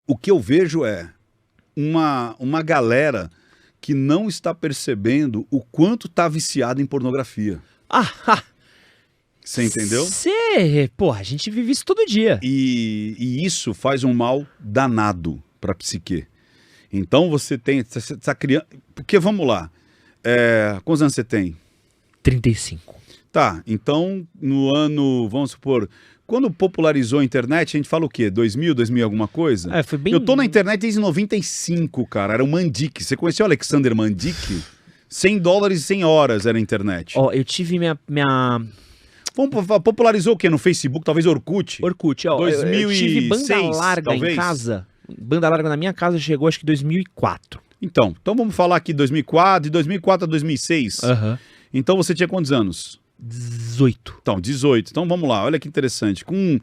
o que eu vejo é uma galera que não está percebendo o quanto está viciado em pornografia. Você entendeu? Porra, a gente vive isso todo dia. E isso faz um mal danado para a psique. Então você tem essa criança... Porque, vamos lá, quantos anos você tem? 35. Tá, então no ano, vamos supor, quando popularizou a internet, a gente fala o quê? 2000 alguma coisa? Foi bem... Eu tô na internet desde 95, cara, era o Mandic. Você conheceu o Alexander Mandic? $100 e 100 horas era a internet. Ó, eu tive minha... Popularizou o quê? No Facebook? Talvez Orkut? Orkut, ó. 2006, eu tive banda larga talvez? em casa. Banda larga na minha casa chegou acho que 2004. Então vamos falar aqui 2004, de 2004 a 2006. Então você tinha quantos anos? 18. Então, 18. Então vamos lá, olha que interessante. Com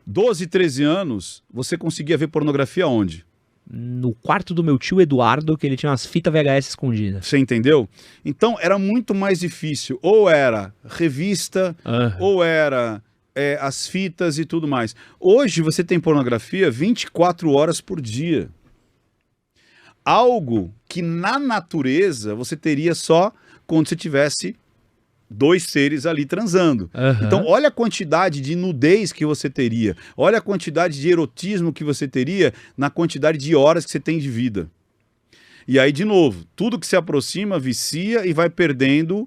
12, 13 anos, você conseguia ver pornografia onde? No quarto do meu tio Eduardo, que ele tinha umas fitas VHS escondidas. Você entendeu? Então era muito mais difícil. Ou era revista, ou era as fitas e tudo mais. Hoje você tem pornografia 24 horas por dia. Algo que na natureza você teria só quando você tivesse dois seres ali transando. Então olha a quantidade de nudez que você teria, olha a quantidade de erotismo que você teria na quantidade de horas que você tem de vida. E aí, de novo, tudo que se aproxima vicia e vai perdendo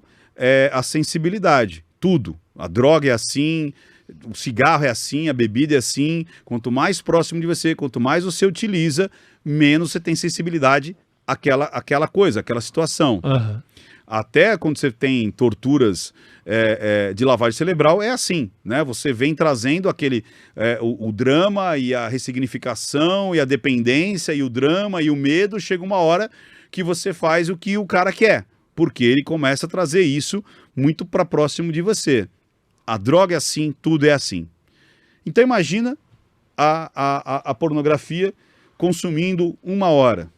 a sensibilidade. Tudo. A droga é assim, o cigarro é assim, a bebida é assim. Quanto mais próximo de você, quanto mais você utiliza, menos você tem sensibilidade àquela coisa, àquela situação. Até quando você tem torturas de lavagem cerebral, é assim, né? Você vem trazendo o drama e a ressignificação e a dependência e o drama e o medo. Chega uma hora que você faz o que o cara quer, porque ele começa a trazer isso muito para próximo de você. A droga é assim, tudo é assim. Então imagina a pornografia consumindo 1 hora.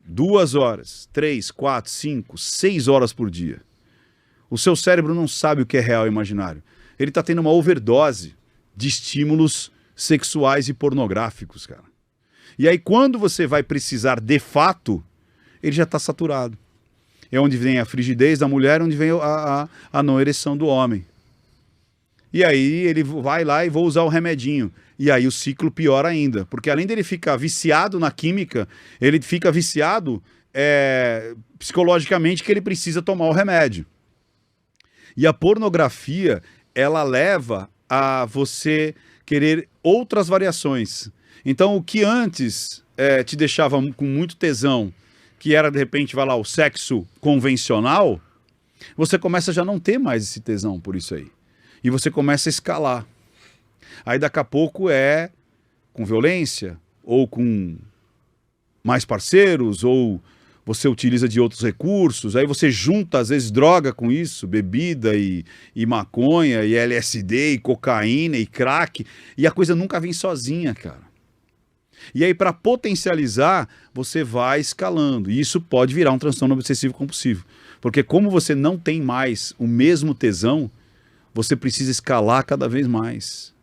2 horas, 3, 4, 5, 6 horas por dia. O seu cérebro não sabe o que é real e imaginário. Ele está tendo uma overdose de estímulos sexuais e pornográficos, cara. E aí quando você vai precisar de fato, ele já está saturado. É onde vem a frigidez da mulher, onde vem a não ereção do homem. E aí ele vai lá e vou usar o remedinho. E aí o ciclo piora ainda, porque além dele ficar viciado na química, ele fica viciado psicologicamente, que ele precisa tomar o remédio. E a pornografia, ela leva a você querer outras variações. Então o que antes te deixava com muito tesão, que era de repente, vai lá, o sexo convencional, você começa a já não ter mais esse tesão por isso aí. E você começa a escalar. Aí daqui a pouco com violência, ou com mais parceiros, ou você utiliza de outros recursos, aí você junta às vezes droga com isso, bebida e maconha, e LSD, e cocaína, e crack, e a coisa nunca vem sozinha, cara. E aí para potencializar, você vai escalando, e isso pode virar um transtorno obsessivo compulsivo, porque como você não tem mais o mesmo tesão, você precisa escalar cada vez mais.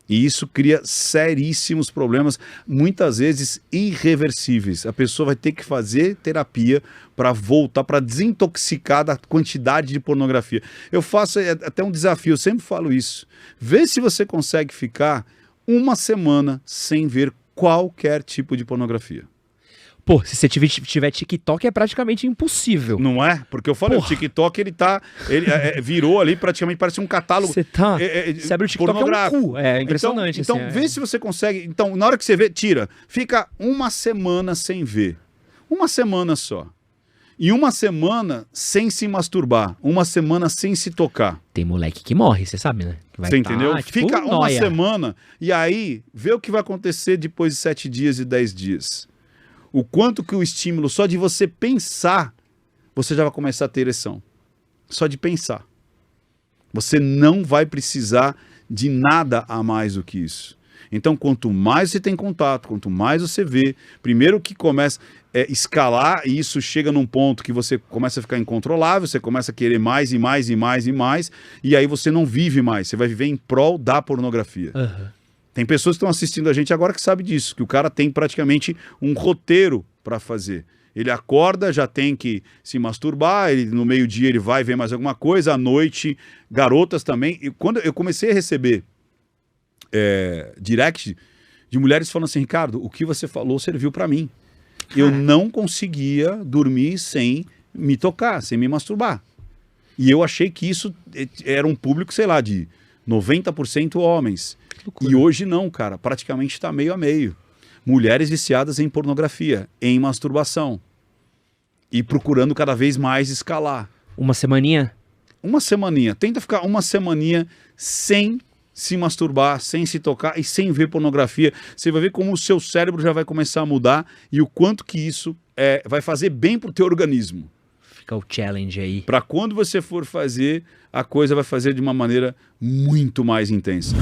E isso cria seríssimos problemas, muitas vezes irreversíveis. A pessoa vai ter que fazer terapia para voltar, para desintoxicar da quantidade de pornografia. Eu faço até um desafio, eu sempre falo isso. Vê se você consegue ficar 1 semana sem ver qualquer tipo de pornografia. Pô, se você tiver TikTok é praticamente impossível. Não é? Porque eu falei, o TikTok ele virou ali praticamente, parece um catálogo. Você abre o TikTok é um cu. É impressionante. Então assim, vê se você consegue. Então, na hora que você vê, tira. Fica 1 semana sem ver. 1 semana só. E 1 semana sem se masturbar. 1 semana sem se tocar. Tem moleque que morre, você sabe, né? Você entendeu? Tipo, fica 1 semana e aí vê o que vai acontecer depois de 7 dias e 10 dias. O quanto que o estímulo, só de você pensar, você já vai começar a ter ereção. Só de pensar. Você não vai precisar de nada a mais do que isso. Então, quanto mais você tem contato, quanto mais você vê, primeiro que começa a escalar, e isso chega num ponto que você começa a ficar incontrolável, você começa a querer mais e mais e mais e mais, e aí você não vive mais, você vai viver em prol da pornografia. Tem pessoas que estão assistindo a gente agora que sabem disso, que o cara tem praticamente um roteiro para fazer. Ele acorda, já tem que se masturbar, no meio-dia ele vai ver mais alguma coisa, à noite, garotas também. E quando eu comecei a receber direct de mulheres falando assim, Ricardo, o que você falou serviu para mim. Eu não conseguia dormir sem me tocar, sem me masturbar. E eu achei que isso era um público, sei lá, de 90% homens. E hoje não, cara, praticamente está meio a meio. Mulheres viciadas em pornografia, em masturbação. E procurando cada vez mais escalar. Uma semaninha? Uma semaninha. Tenta ficar uma semaninha sem se masturbar, sem se tocar e sem ver pornografia. Você vai ver como o seu cérebro já vai começar a mudar e o quanto que isso vai fazer bem pro teu organismo. Fica o challenge aí. Para quando você for fazer, a coisa vai fazer de uma maneira muito mais intensa.